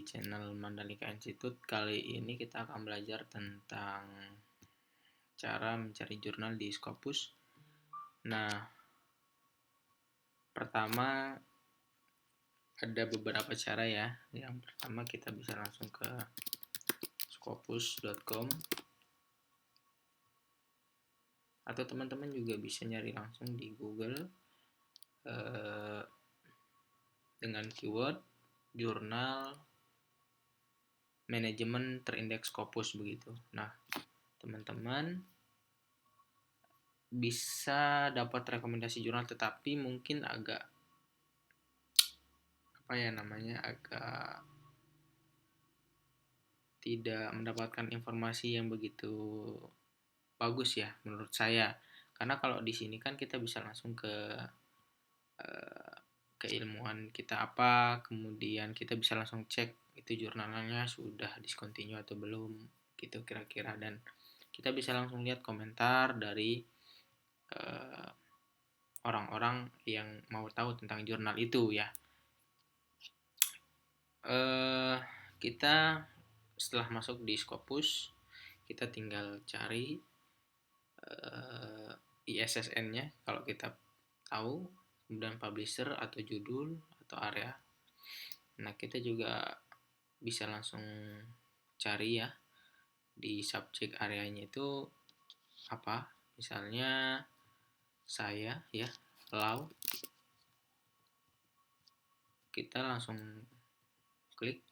Channel Mandalika Institute. Kali ini kita akan belajar tentang cara mencari jurnal di Scopus. Nah, pertama ada beberapa cara ya. Yang pertama kita bisa langsung ke scopus.com, atau teman-teman juga bisa nyari langsung di Google dengan keyword jurnal manajemen terindeks Scopus begitu. Nah, teman-teman bisa dapat rekomendasi jurnal, tetapi mungkin agak agak tidak mendapatkan informasi yang begitu bagus ya menurut saya. Karena kalau di sini kan kita bisa langsung ke keilmuan kita apa, kemudian kita bisa langsung cek itu jurnalnya sudah discontinue atau belum gitu kira-kira, dan kita bisa langsung lihat komentar dari orang-orang yang mau tahu tentang jurnal itu ya. Kita setelah masuk di Scopus, kita tinggal cari ISSN-nya kalau kita tahu, kemudian publisher atau judul atau area. Nah, kita juga bisa langsung cari ya di subjek areanya itu apa. Misalnya saya ya, law. Kita langsung klik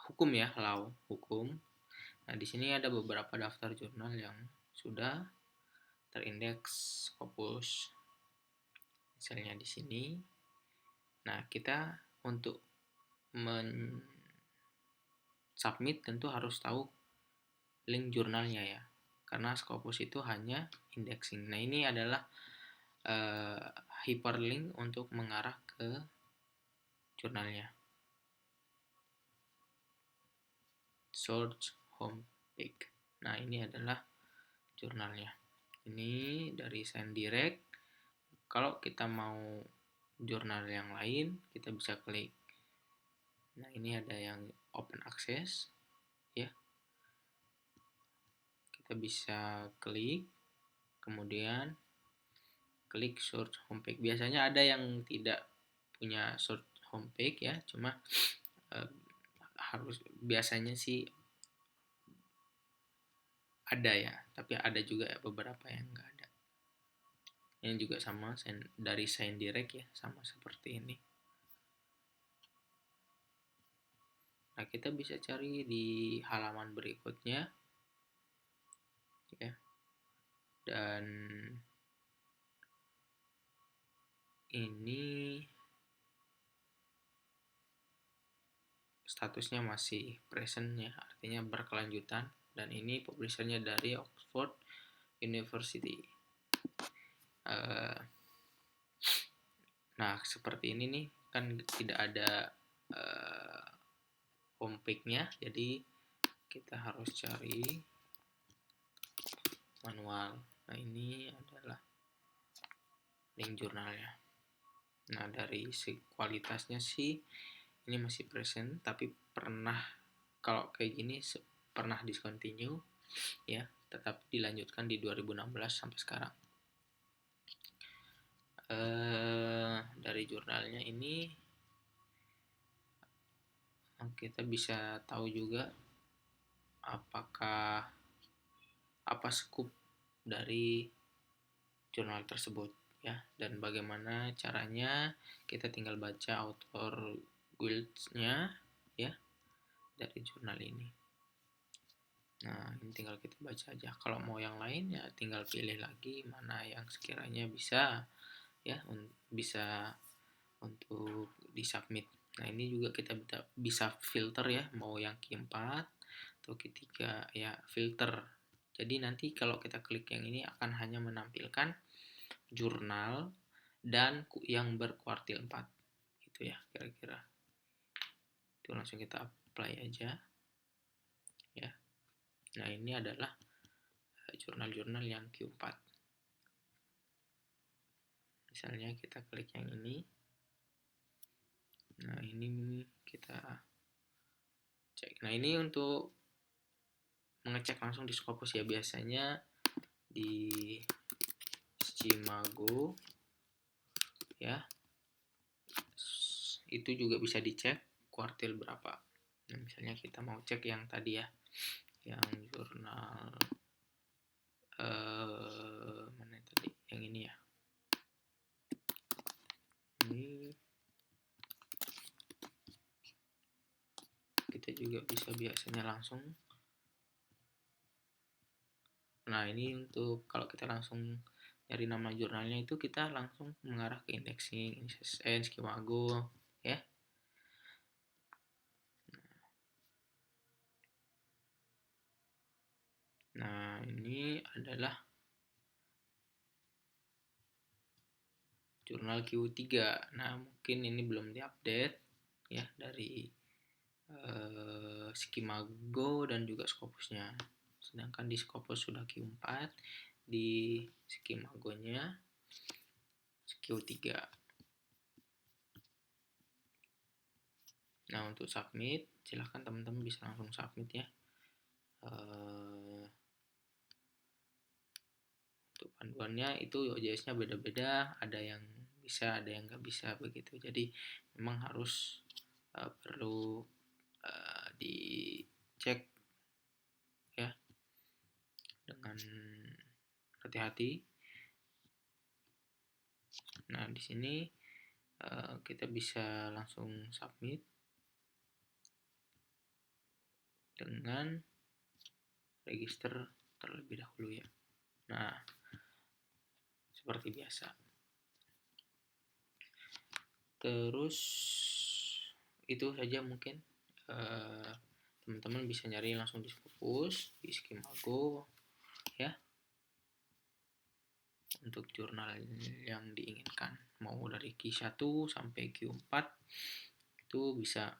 hukum ya, law, hukum. Nah, di sini ada beberapa daftar jurnal yang sudah terindeks Scopus. Misalnya di sini. Nah, kita untuk submit tentu harus tahu link jurnalnya ya. Karena Scopus itu hanya indexing. Nah, ini adalah hyperlink untuk mengarah ke jurnalnya. Source homepage. Nah, ini adalah jurnalnya. Ini dari ScienDirect. Kalau kita mau jurnal yang lain, kita bisa klik. Nah, ini ada yang open access ya. Kita bisa klik, kemudian klik search homepage. Biasanya ada yang tidak punya search homepage ya, cuma harus biasanya sih ada ya, tapi ada juga ya beberapa yang enggak ada. Ini juga sama dari ScienDirect ya, sama seperti ini. Nah, kita bisa cari di halaman berikutnya ya. Dan ini statusnya masih present ya, artinya berkelanjutan, dan ini publishernya dari Oxford University. Nah, seperti ini nih, kan tidak ada homepage-nya, jadi kita harus cari manual. Nah, ini adalah link jurnalnya. Nah, dari kualitasnya sih ini masih present, tapi pernah kalau kayak gini pernah discontinue ya, tetap dilanjutkan di 2016 sampai sekarang. Dari jurnalnya ini kita bisa tahu juga apa scoop dari jurnal tersebut ya, dan bagaimana caranya. Kita tinggal baca author guides-nya ya dari jurnal ini. Nah, ini tinggal kita baca aja. Kalau mau yang lain ya tinggal pilih lagi mana yang sekiranya bisa ya, bisa untuk disubmit. Nah, ini juga kita bisa filter ya, mau yang Q4 atau Q3 ya, filter. Jadi nanti kalau kita klik yang ini akan hanya menampilkan jurnal dan yang berkuartil 4 gitu ya kira-kira. Itu langsung kita apply aja ya. Nah, ini adalah jurnal-jurnal yang Q4. Misalnya kita klik yang ini. Nah, ini kita cek. Nah, ini untuk mengecek langsung di Scopus ya, biasanya di Scimago ya, itu juga bisa dicek kuartil berapa. Nah, misalnya kita mau cek yang tadi ya, yang jurnal mana tadi, yang ini ya, ini kita juga bisa biasanya langsung. Nah, ini untuk kalau kita langsung dari nama jurnalnya itu kita langsung mengarah ke indexing, ISSN, Scimago ya. Nah, ini adalah jurnal Q3. Nah, mungkin ini belum diupdate ya dari Scimago dan juga Scopusnya. Sedangkan di Scopus sudah Q4, di Scimagonya Q3. Nah, untuk submit, silahkan teman-teman bisa langsung submit ya. Untuk panduannya itu OJS-nya beda-beda, ada yang bisa, ada yang nggak bisa begitu. Jadi memang harus perlu dicek ya dengan hati-hati. Nah, di sini kita bisa langsung submit dengan register terlebih dahulu ya. Nah, seperti biasa. Terus itu saja mungkin. Teman-teman bisa nyari langsung di Scopus, di Scimago ya, untuk jurnal yang diinginkan, mau dari Q1 sampai Q4 itu bisa.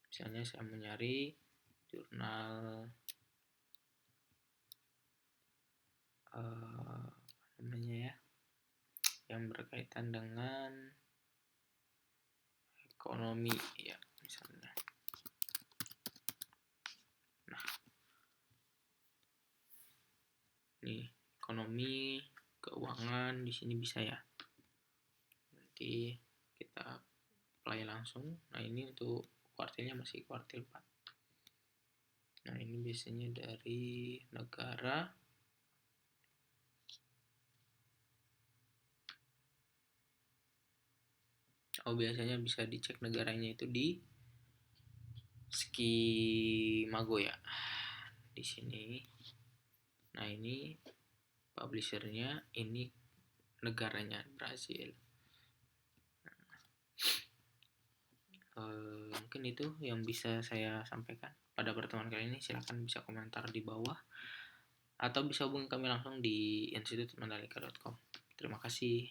Misalnya saya mencari jurnal namanya ya, yang berkaitan dengan ekonomi ya misalnya. Nah, nih ekonomi keuangan di sini bisa ya. Nanti kita apply langsung. Nah, ini untuk kuartilnya masih kuartil 4. Nah, ini biasanya dari negara. Biasanya bisa dicek negaranya itu di Scimago ya. Di sini. Nah, ini publishernya, ini negaranya Brazil. Mungkin itu yang bisa saya sampaikan pada pertemuan kali ini. Silahkan bisa komentar di bawah atau bisa hubungi kami langsung di institutmandalika.com. Terima kasih.